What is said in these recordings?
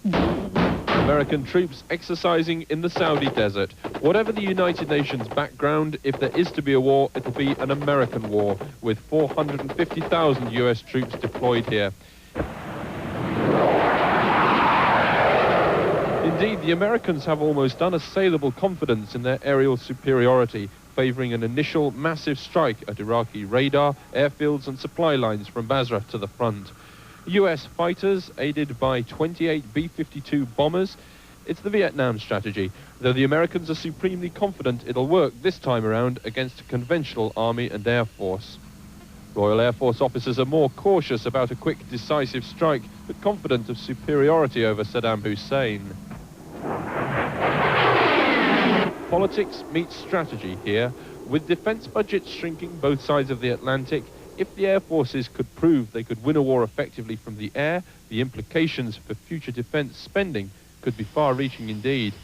American troops exercising in the Saudi desert. Whatever the United Nations background, if there is to be a war, it'll be an American war, with 450,000 US troops deployed here. Indeed, the Americans have almost unassailable confidence in their aerial superiority, favouring an initial massive strike at Iraqi radar, airfields and supply lines from Basra to the front. US fighters, aided by 28 B-52 bombers. It's the Vietnam strategy, though the Americans are supremely confident it'll work this time around against a conventional army and air force. Royal Air Force officers are more cautious about a quick, decisive strike, but confident of superiority over Saddam Hussein. Politics meets strategy here, with defence budgets shrinking both sides of the Atlantic. If the air forces could prove they could win a war effectively from the air, the implications for future defence spending could be far-reaching indeed.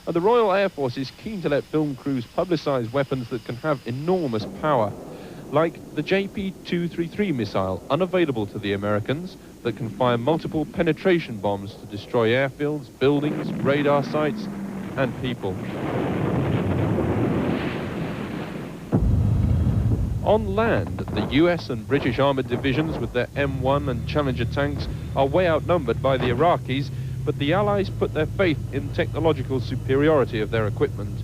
And the Royal Air Force is keen to let film crews publicise weapons that can have enormous power, like the JP-233 missile, unavailable to the Americans, that can fire multiple penetration bombs to destroy airfields, buildings, radar sites, and people. On land, the US and British armoured divisions with their M1 and Challenger tanks are way outnumbered by the Iraqis, but the Allies put their faith in technological superiority of their equipment.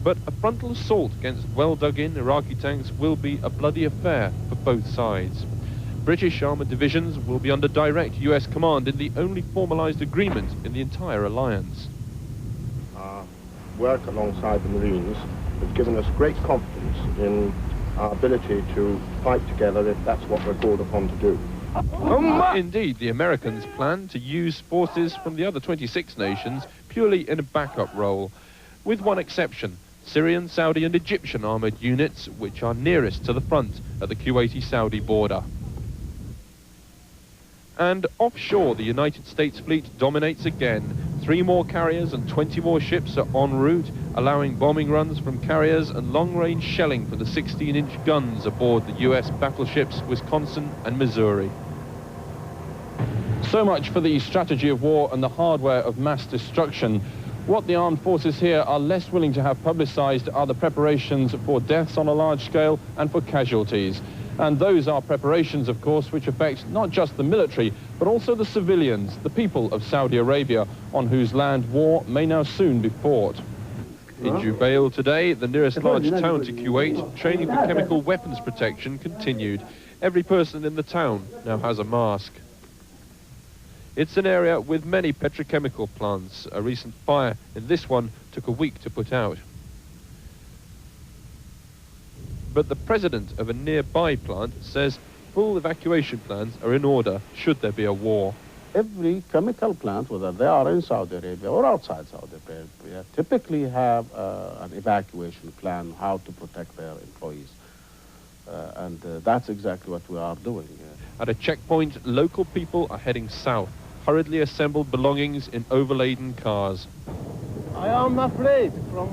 But a frontal assault against well-dug-in Iraqi tanks will be a bloody affair for both sides. British armoured divisions will be under direct US command in the only formalised agreement in the entire alliance. Our work alongside the Marines has given us great confidence in our ability to fight together if that's what we're called upon to do. Indeed, the Americans plan to use forces from the other 26 nations purely in a backup role, with one exception: Syrian, Saudi and Egyptian armoured units, which are nearest to the front at the Kuwaiti-Saudi border. And offshore, the United States fleet dominates again. 3 more carriers and 20 more ships are en route, allowing bombing runs from carriers and long-range shelling from the 16-inch guns aboard the US battleships Wisconsin and Missouri. So much for the strategy of war and the hardware of mass destruction. What the armed forces here are less willing to have publicised are the preparations for deaths on a large scale and for casualties. And those are preparations, of course, which affect not just the military, but also the civilians, the people of Saudi Arabia, on whose land war may now soon be fought. In Jubail today, the nearest large town to Kuwait, training for chemical weapons protection continued. Every person in the town now has a mask. It's an area with many petrochemical plants. A recent fire in this one took a week to put out. But the president of a nearby plant says full evacuation plans are in order should there be a war. Every chemical plant, whether they are in Saudi Arabia or outside Saudi Arabia, typically have an evacuation plan, how to protect their employees. And that's exactly what we are doing. At a checkpoint, local people are heading south, hurriedly assembled belongings in overladen cars. I am afraid from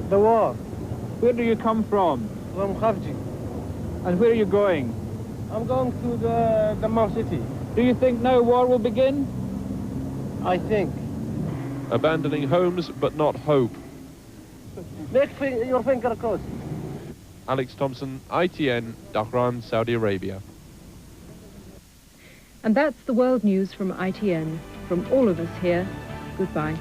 the war. Where do you come from? From Kharji. And where are you going? I'm going to the Dammam city. Do you think no war will begin? I think. Abandoning homes, but not hope. Make your finger crossed. Alex Thompson, ITN, Dhahran, Saudi Arabia. And that's the world news from ITN. From all of us here, goodbye.